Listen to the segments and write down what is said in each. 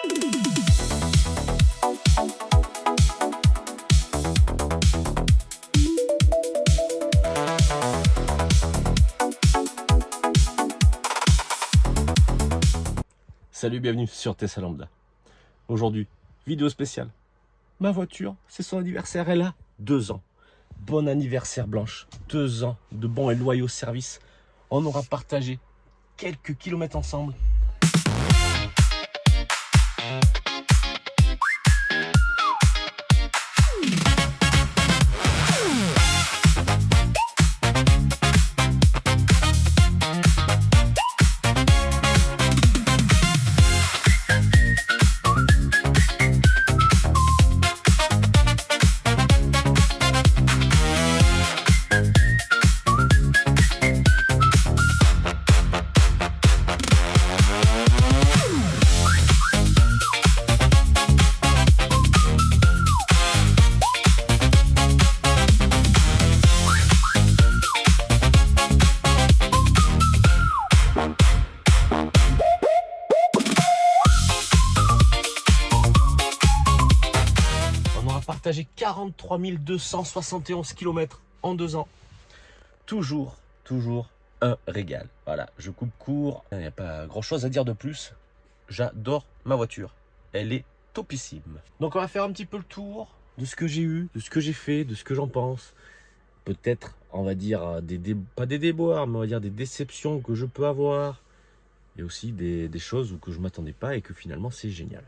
Salut, bienvenue sur Tesla Lambda. Aujourd'hui, vidéo spéciale. Ma voiture, c'est son anniversaire, elle a 2 ans. Bon anniversaire Blanche, 2 ans de bons et loyaux services. On aura partagé quelques kilomètres ensemble. Partagé 43 271 km en 2 ans. Toujours un régal. Voilà, je coupe court. Il n'y a pas grand chose à dire de plus. J'adore ma voiture. Elle est topissime. Donc on va faire un petit peu le tour de ce que j'ai eu, de ce que j'ai fait, de ce que j'en pense. Peut-être, on va dire, pas des déboires, mais on va dire des déceptions que je peux avoir. Et aussi des choses où que je ne m'attendais pas et que finalement c'est génial.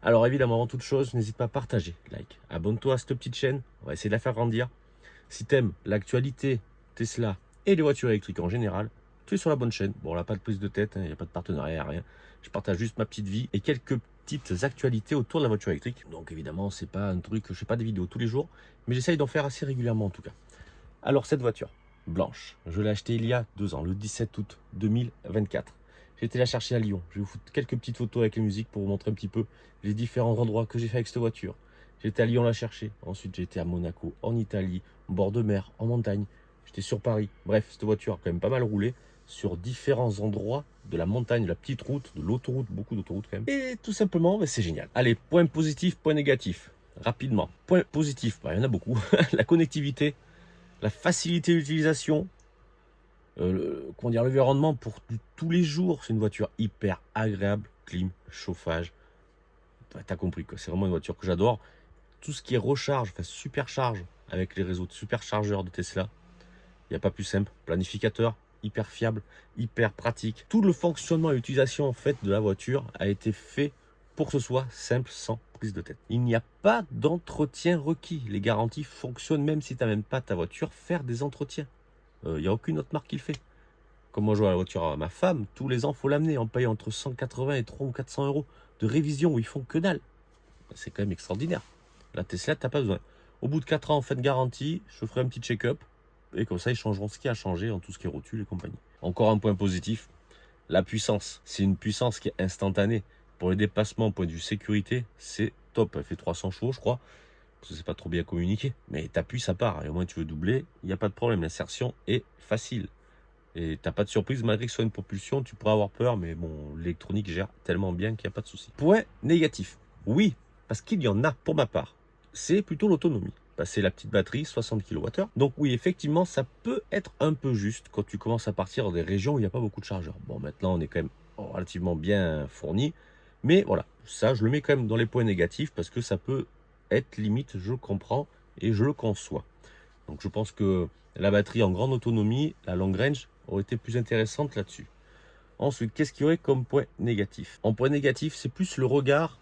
Alors évidemment, avant toute chose, n'hésite pas à partager, like, abonne-toi à cette petite chaîne, on va essayer de la faire grandir. Si t'aimes l'actualité Tesla et les voitures électriques en général, tu es sur la bonne chaîne. Bon, là, pas de prise de tête, il n'y a pas de partenariat, rien. Je partage juste ma petite vie et quelques petites actualités autour de la voiture électrique. Donc évidemment, c'est pas un truc, je fais pas des vidéos tous les jours, mais j'essaye d'en faire assez régulièrement en tout cas. Alors cette voiture, Blanche, je l'ai achetée il y a 2 ans, le 17 août 2024. J'ai été la chercher à Lyon. Je vais vous foutre quelques petites photos avec la musique pour vous montrer un petit peu les différents endroits que j'ai fait avec cette voiture. J'étais à Lyon la chercher. Ensuite, j'étais à Monaco, en Italie, en bord de mer, en montagne. J'étais sur Paris. Bref, cette voiture a quand même pas mal roulé sur différents endroits de la montagne, de la petite route, de l'autoroute, beaucoup d'autoroutes quand même. Et tout simplement, c'est génial. Allez, point positif, point négatif. Rapidement. Point positif, il y en a beaucoup. La connectivité, la facilité d'utilisation. L'environnement pour tous les jours, c'est une voiture hyper agréable, clim, chauffage, t'as compris quoi, c'est vraiment une voiture que j'adore. Tout ce qui est recharge, enfin supercharge avec les réseaux de superchargeurs de Tesla, il n'y a pas plus simple. Planificateur, hyper fiable, hyper pratique. Tout le fonctionnement et l'utilisation en fait de la voiture a été fait pour que ce soit simple, sans prise de tête. Il n'y a pas d'entretien requis, les garanties fonctionnent même si tu n'as même pas ta voiture, faire des entretiens. Il n'y a aucune autre marque qui le fait. Comme moi je vois la voiture à ma femme, tous les ans il faut l'amener, on paye entre 180 et 300 ou 400 euros de révision où ils font que dalle. C'est quand même extraordinaire. La Tesla, tu n'as pas besoin. Au bout de 4 ans, en fait de garantie, je ferai un petit check-up et comme ça ils changeront ce qui a changé en tout ce qui est rotule et compagnie. Encore un point positif, la puissance. C'est une puissance qui est instantanée. Pour les déplacements, point de vue sécurité, c'est top. Elle fait 300 chevaux je crois. Parce que c'est pas trop bien communiqué, mais t'appuies, ça part, et au moins tu veux doubler, il n'y a pas de problème, l'insertion est facile. Et t'as pas de surprise, malgré que ce soit une propulsion, tu pourras avoir peur, mais bon, l'électronique gère tellement bien qu'il n'y a pas de souci. Point négatif, oui, parce qu'il y en a pour ma part, c'est plutôt l'autonomie. C'est la petite batterie, 60 kWh. Donc oui, effectivement, ça peut être un peu juste quand tu commences à partir dans des régions où il n'y a pas beaucoup de chargeurs. Bon, maintenant, on est quand même relativement bien fourni, mais voilà, ça, je le mets quand même dans les points négatifs, parce que ça peut être limite, je comprends et je le conçois. Donc je pense que la batterie en grande autonomie, la long range, aurait été plus intéressante là-dessus. Ensuite, qu'est-ce qu'il y aurait comme point négatif? En point négatif, c'est plus le regard,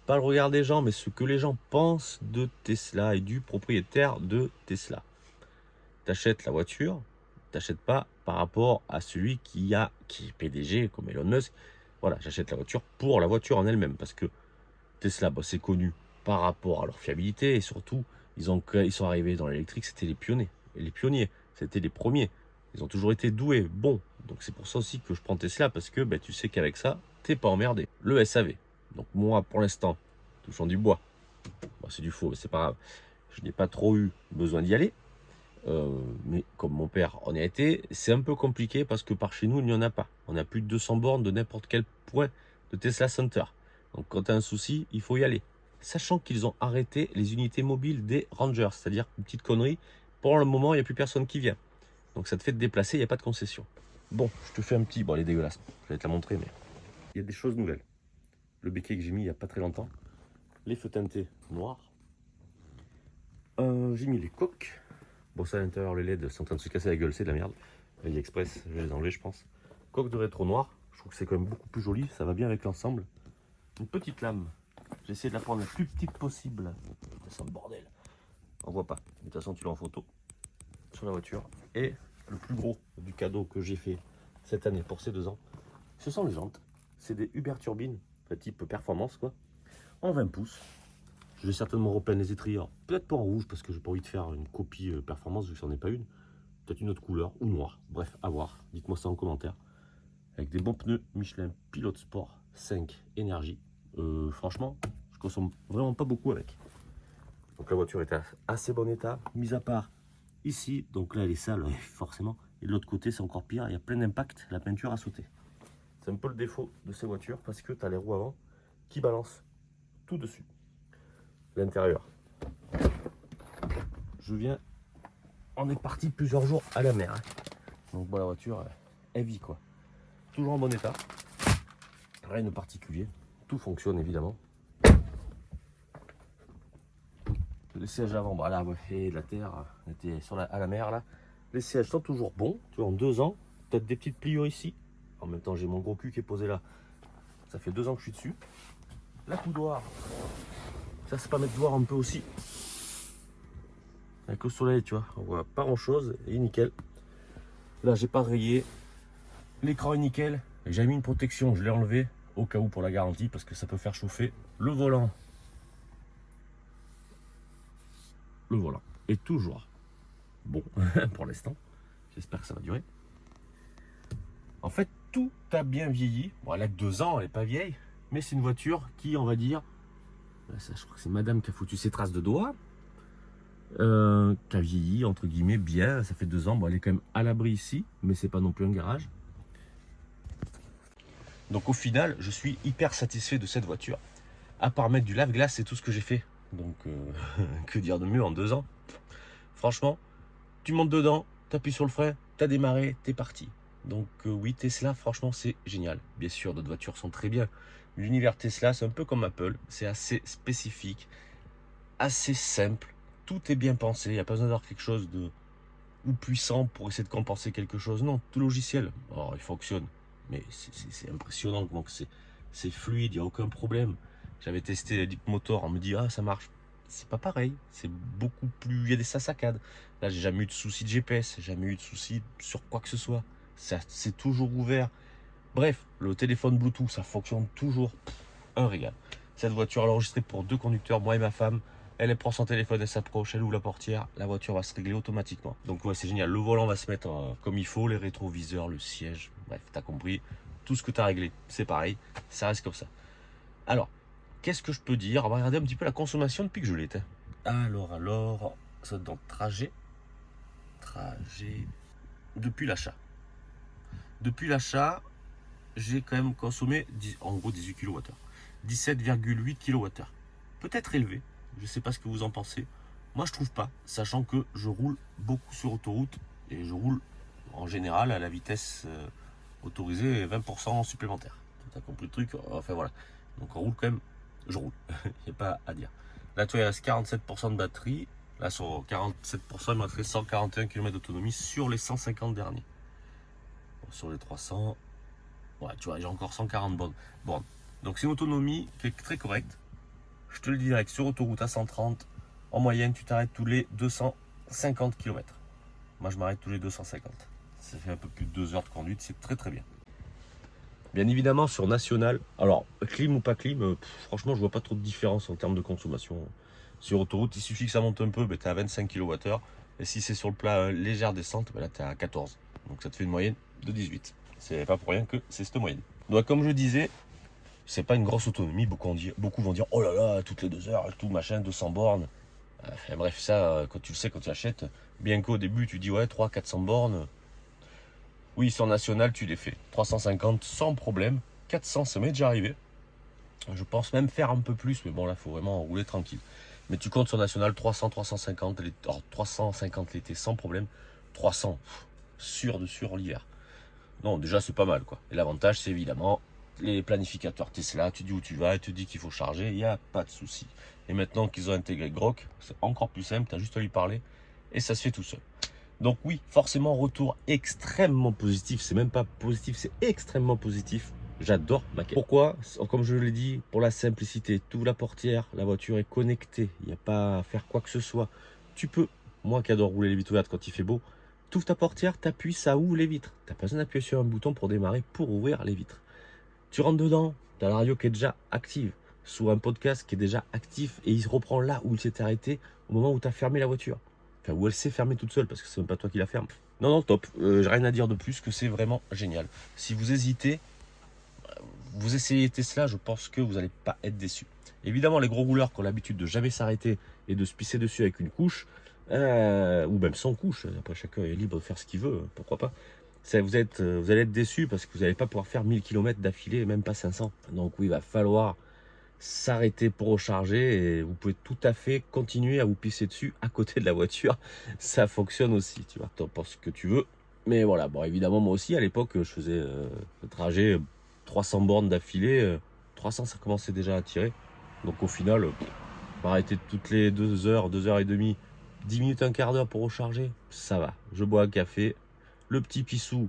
pas le regard des gens, mais ce que les gens pensent de Tesla et du propriétaire de Tesla. Tu achètes la voiture, tu n'achètes pas par rapport à celui qui est PDG comme Elon Musk. Voilà, j'achète la voiture pour la voiture en elle-même, parce que Tesla, c'est connu par rapport à leur fiabilité et surtout, ils sont arrivés dans l'électrique, c'était les pionniers. Et les pionniers, c'était les premiers. Ils ont toujours été doués, bons. Donc c'est pour ça aussi que je prends Tesla, parce que tu sais qu'avec ça, t'es pas emmerdé. Le SAV. Donc moi, pour l'instant, touchant du bois, c'est du faux, mais c'est pas grave. Je n'ai pas trop eu besoin d'y aller. Mais comme mon père en a été, c'est un peu compliqué parce que par chez nous, il n'y en a pas. On a plus de 200 bornes de n'importe quel point de Tesla Center. Donc quand tu as un souci, il faut y aller. Sachant qu'ils ont arrêté les unités mobiles des rangers, c'est-à-dire une petite connerie, pour le moment, il n'y a plus personne qui vient. Donc ça te fait te déplacer, il n'y a pas de concession. Bon, je te fais un petit... Bon, elle est dégueulasse, je vais te la montrer, mais... Il y a des choses nouvelles. Le béquet que j'ai mis il n'y a pas très longtemps. Les feux teintés noirs. J'ai mis les coques. Bon, ça à l'intérieur, les LED sont en train de se casser la gueule, c'est de la merde. AliExpress, je vais les enlever, je pense. Coque de rétro noir. Je trouve que c'est quand même beaucoup plus joli, ça va bien avec l'ensemble. Une petite lame. J'ai essayé de la prendre la plus petite possible. C'est un bordel. On voit pas. De toute façon, tu l'as en photo sur la voiture. Et le plus gros du cadeau que j'ai fait cette année pour ces 2 ans, ce sont les jantes. C'est des Uber Turbine, type performance quoi, en 20 pouces. Je vais certainement repeindre les étriers, peut-être pas en rouge parce que j'ai pas envie de faire une copie performance vu que c'en est pas une. Peut-être une autre couleur ou noire. Bref, à voir. Dites-moi ça en commentaire. Avec des bons pneus Michelin Pilot Sport 5 énergie. Franchement, je consomme vraiment pas beaucoup avec. Donc la voiture est à assez bon état, mis à part ici. Donc là elle est sale, forcément. Et de l'autre côté c'est encore pire, il y a plein d'impact, la peinture a sauté. C'est un peu le défaut de ces voitures parce que tu as les roues avant qui balancent tout dessus. L'intérieur. On est parti plusieurs jours à la mer. Donc bon, la voiture, elle vit quoi. Toujours en bon état. Rien de particulier. Tout fonctionne évidemment. Les sièges avant, bah là, et de la terre, on était à la mer là. Les sièges sont toujours bons. Tu vois, en 2 ans, peut-être des petites pliures ici. En même temps, j'ai mon gros cul qui est posé là. Ça fait 2 ans que je suis dessus. La coudoir. Ça, c'est pas mettre doigt un peu aussi. Avec le soleil, tu vois, on voit pas grand chose. Et nickel. Là, j'ai pas rayé. L'écran est nickel. J'ai mis une protection, je l'ai enlevé au cas où pour la garantie parce que ça peut faire chauffer. Le volant est toujours bon pour l'instant. J'espère que ça va durer. En fait, tout a bien vieilli. Bon, elle a que 2 ans, elle n'est pas vieille. Mais c'est une voiture qui, on va dire, ça, je crois que c'est madame qui a foutu ses traces de doigts. Qui a vieilli, entre guillemets, bien. Ça fait 2 ans. Bon, elle est quand même à l'abri ici, mais c'est pas non plus un garage. Donc au final, je suis hyper satisfait de cette voiture. À part mettre du lave-glace, c'est tout ce que j'ai fait. Donc, que dire de mieux en 2 ans? Franchement, tu montes dedans, tu appuies sur le frein, tu as démarré, tu es parti. Donc oui, Tesla, franchement, c'est génial. Bien sûr, d'autres voitures sont très bien. L'univers Tesla, c'est un peu comme Apple. C'est assez spécifique, assez simple. Tout est bien pensé. Il n'y a pas besoin d'avoir quelque chose de ou puissant pour essayer de compenser quelque chose. Non, tout logiciel, alors, il fonctionne. Mais c'est impressionnant. Donc c'est fluide, il n'y a aucun problème. J'avais testé Deep Motor, on me dit ah ça marche. C'est pas pareil, c'est beaucoup plus. Il y a des saccades. Là, j'ai jamais eu de soucis de GPS, j'ai jamais eu de soucis sur quoi que ce soit. C'est toujours ouvert. Bref, le téléphone Bluetooth, ça fonctionne toujours. Un régal. Cette voiture, elle est enregistrée pour 2 conducteurs, moi et ma femme. Elle prend son téléphone, elle s'approche, elle ouvre la portière, la voiture va se régler automatiquement. Donc ouais, c'est génial. Le volant va se mettre comme il faut, les rétroviseurs, le siège, bref, t'as compris. Tout ce que t'as réglé, c'est pareil, ça reste comme ça. Alors, qu'est-ce que je peux dire? On va regarder un petit peu la consommation depuis que je l'ai. Alors, ça dans trajet, depuis l'achat. Depuis l'achat, j'ai quand même consommé, en gros, 18 kWh. 17,8 kWh. Peut-être élevé, je ne sais pas ce que vous en pensez. Moi, je trouve pas, sachant que je roule beaucoup sur autoroute et je roule en général à la vitesse autorisée 20% supplémentaire. Tu as compris le truc? Enfin voilà. Donc on roule quand même, je roule, il n'y a pas à dire. Là, tu vois, il reste 47% de batterie. Là, sur 47%, il m'a fait 141 km d'autonomie sur les 150 derniers. Bon, sur les 300, ouais, tu vois, j'ai encore 140 bornes. Bon, donc c'est une autonomie qui est très correcte. Je te le dis direct, sur autoroute à 130, en moyenne, tu t'arrêtes tous les 250 km. Moi, je m'arrête tous les 250. Ça fait un peu plus de 2 heures de conduite, c'est très très bien. Bien évidemment, sur national, alors clim ou pas clim, franchement, je vois pas trop de différence en termes de consommation. Sur autoroute, il suffit que ça monte un peu, tu es à 25 kWh. Et si c'est sur le plat légère descente, là, tu es à 14. Donc ça te fait une moyenne de 18. C'est pas pour rien que c'est cette moyenne. Donc comme je disais, c'est pas une grosse autonomie. Beaucoup vont dire oh là là, toutes les 2 heures, tout machin, 200 bornes. Enfin, bref, ça, quand tu le sais, quand tu achètes, bien qu'au début, tu dis ouais, 300-400 bornes. Oui, sur national, tu les fais. 350 sans problème. 400, ça m'est déjà arrivé. Je pense même faire un peu plus, mais bon là, il faut vraiment rouler tranquille. Mais tu comptes sur National 300, 350, alors 350 l'été sans problème, 300 sûr de sûr l'hiver. Non, déjà c'est pas mal quoi. Et l'avantage c'est évidemment les planificateurs Tesla, tu dis où tu vas, tu dis qu'il faut charger, il n'y a pas de souci. Et maintenant qu'ils ont intégré Grok, c'est encore plus simple, tu as juste à lui parler et ça se fait tout seul. Donc oui, forcément retour extrêmement positif, c'est même pas positif, c'est extrêmement positif. J'adore ma quête. Pourquoi? Comme je l'ai dit, pour la simplicité, tu ouvres la portière, la voiture est connectée, il n'y a pas à faire quoi que ce soit. Tu peux, moi qui adore rouler les vitres ouvertes quand il fait beau, tu ouvres ta portière, tu appuies, ça ouvre les vitres. Tu n'as pas besoin d'appuyer sur un bouton pour démarrer, pour ouvrir les vitres. Tu rentres dedans, tu as la radio qui est déjà active, sous un podcast qui est déjà actif et il se reprend là où il s'était arrêté au moment où tu as fermé la voiture. Enfin, où elle s'est fermée toute seule parce que c'est même pas toi qui la ferme. Non, non, top. J'ai rien à dire de plus que c'est vraiment génial. Si vous hésitez, vous essayez Tesla, je pense que vous n'allez pas être déçu. Évidemment, les gros rouleurs qui ont l'habitude de jamais s'arrêter et de se pisser dessus avec une couche, ou même sans couche, après chacun est libre de faire ce qu'il veut, pourquoi pas. Vous allez être déçu parce que vous n'allez pas pouvoir faire 1000 km d'affilée, même pas 500. Donc oui, il va falloir s'arrêter pour recharger et vous pouvez tout à fait continuer à vous pisser dessus à côté de la voiture. Ça fonctionne aussi, tu vois. T'en penses ce que tu veux. Mais voilà, bon, évidemment, moi aussi, à l'époque, je faisais le trajet 300 bornes d'affilée. 300, ça commençait déjà à tirer. Donc au final, m'arrêter toutes les 2 heures, 2 heures et demie, 10 minutes, un quart d'heure pour recharger, ça va. Je bois un café, le petit pissou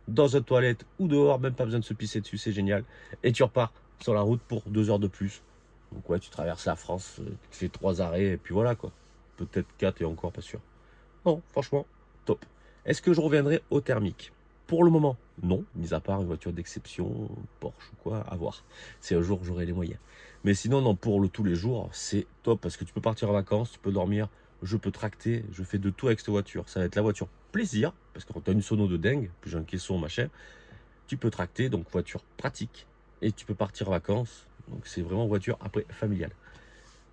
dans une toilette ou dehors, même pas besoin de se pisser dessus, c'est génial. Et tu repars sur la route pour 2 heures de plus. Donc ouais, tu traverses la France, tu fais 3 arrêts et puis voilà quoi. Peut-être 4 et encore pas sûr. Non, franchement, top. Est-ce que je reviendrai au thermique? Pour le moment, non, mis à part une voiture d'exception, Porsche ou quoi, à voir. C'est un jour j'aurai les moyens. Mais sinon, non, pour tous les jours, c'est top parce que tu peux partir en vacances, tu peux dormir, je peux tracter, je fais de tout avec cette voiture. Ça va être la voiture plaisir, parce que quand tu as une sono de dingue, puis j'ai un caisson, machin, tu peux tracter, donc voiture pratique, et tu peux partir en vacances. Donc c'est vraiment voiture après familiale.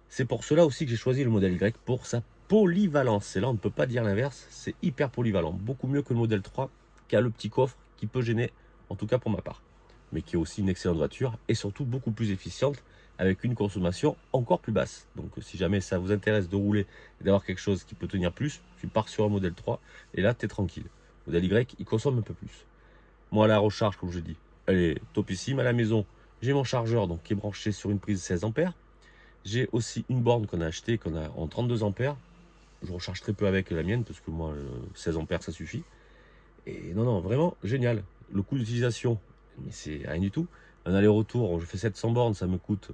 C'est pour cela aussi que j'ai choisi le modèle Y pour sa polyvalence. Et là, on ne peut pas dire l'inverse, c'est hyper polyvalent. Beaucoup mieux que le modèle 3 qui a le petit coffre qui peut gêner, en tout cas pour ma part. Mais qui est aussi une excellente voiture et surtout beaucoup plus efficiente avec une consommation encore plus basse. Donc si jamais ça vous intéresse de rouler et d'avoir quelque chose qui peut tenir plus, tu pars sur un modèle 3 et là, tu es tranquille. Le modèle Y, il consomme un peu plus. Moi, la recharge, comme je dis, elle est topissime. À la maison, j'ai mon chargeur donc, qui est branché sur une prise 16 ampères. J'ai aussi une borne qu'on a achetée, qu'on a en 32 ampères. Je recharge très peu avec la mienne parce que moi, 16 ampères, ça suffit. Et non, non, vraiment génial. Le coût d'utilisation, mais c'est rien du tout. Un aller-retour, je fais 700 bornes, ça me coûte,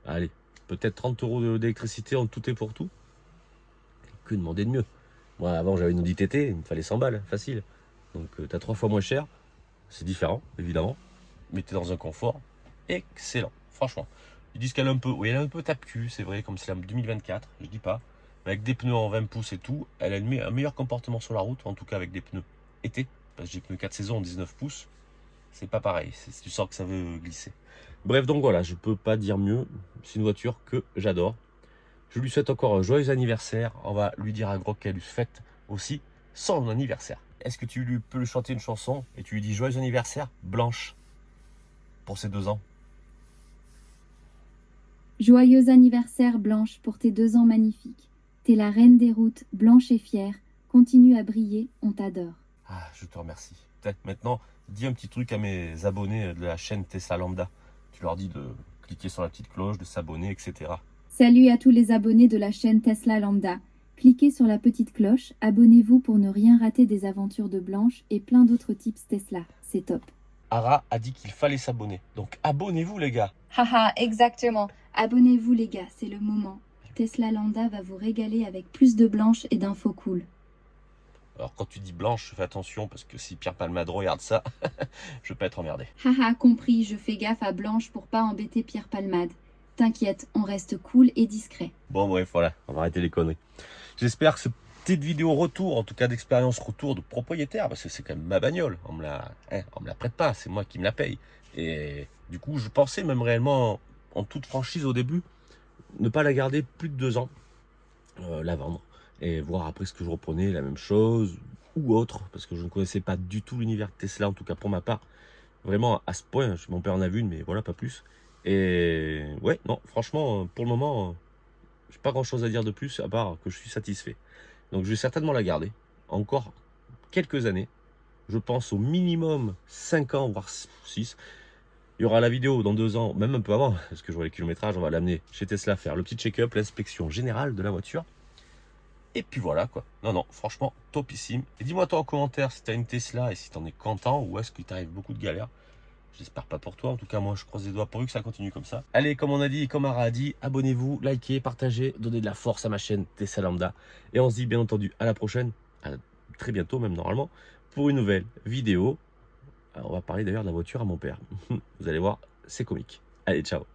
allez, peut-être 30 euros d'électricité en tout et pour tout. Que demander de mieux? Moi, avant, j'avais une Audi TT, il me fallait 100 balles, facile. Donc, tu as 3 fois moins cher. C'est différent, évidemment. Mais tu es dans un confort excellent, franchement. Ils disent qu'elle est un peu, oui, elle est un peu tape-cul, c'est vrai, comme c'est la 2024, je dis pas. Mais avec des pneus en 20 pouces et tout, elle a un meilleur comportement sur la route, en tout cas avec des pneus été, parce que j'ai pneus 4 saisons en 19 pouces. C'est pas pareil, tu sens que ça veut glisser. Bref, donc voilà, je peux pas dire mieux. C'est une voiture que j'adore. Je lui souhaite encore un joyeux anniversaire. On va lui dire à Grok qu'elle lui fête aussi son anniversaire. Est-ce que tu peux lui chanter une chanson et tu lui dis joyeux anniversaire, Blanche, pour ses 2 ans? Joyeux anniversaire Blanche pour tes 2 ans magnifiques. T'es la reine des routes, blanche et fière. Continue à briller, on t'adore. Ah, je te remercie. Peut-être maintenant, dis un petit truc à mes abonnés de la chaîne Tesla Lambda. Tu leur dis de cliquer sur la petite cloche, de s'abonner, etc. Salut à tous les abonnés de la chaîne Tesla Lambda. Cliquez sur la petite cloche, abonnez-vous pour ne rien rater des aventures de Blanche et plein d'autres tips Tesla. C'est top. Ara a dit qu'il fallait s'abonner. Donc abonnez-vous les gars. Haha, exactement. Abonnez-vous les gars, c'est le moment. Tesla Lambda va vous régaler avec plus de Blanche et d'infos cool. Alors quand tu dis Blanche, fais attention parce que si Pierre Palmade regarde ça, je vais pas être emmerdé. Haha, compris, je fais gaffe à Blanche pour pas embêter Pierre Palmade. T'inquiète, on reste cool et discret. Bon bref, voilà, on va arrêter les conneries. J'espère que cette petite vidéo retour, en tout cas d'expérience retour de propriétaire, parce que c'est quand même ma bagnole, on me la prête pas, c'est moi qui me la paye. Et du coup, je pensais même réellement, en toute franchise au début, ne pas la garder plus de 2 ans, la vendre, et voir après ce que je reprenais, la même chose, ou autre, parce que je ne connaissais pas du tout l'univers Tesla, en tout cas pour ma part, vraiment à ce point. Mon père en a vu une, mais voilà, pas plus. Et ouais, non, franchement, pour le moment, j'ai pas grand chose à dire de plus à part que je suis satisfait. Donc je vais certainement la garder encore quelques années. Je pense au minimum 5 ans, voire 6. Il y aura la vidéo dans 2 ans, même un peu avant, parce que je vois les kilométrages, on va l'amener chez Tesla faire le petit check-up, l'inspection générale de la voiture. Et puis voilà quoi. Non, non, franchement, topissime. Et dis-moi toi en commentaire si tu as une Tesla et si tu en es content ou est-ce qu'il t'arrive beaucoup de galères. J'espère pas pour toi, en tout cas moi je croise les doigts pour que ça continue comme ça. Allez, comme on a dit et comme Ara a dit, abonnez-vous, likez, partagez, donnez de la force à ma chaîne Tesla Lambda. Et on se dit bien entendu à la prochaine, à très bientôt même normalement, pour une nouvelle vidéo. Alors, on va parler d'ailleurs de la voiture à mon père. Vous allez voir, c'est comique. Allez, ciao.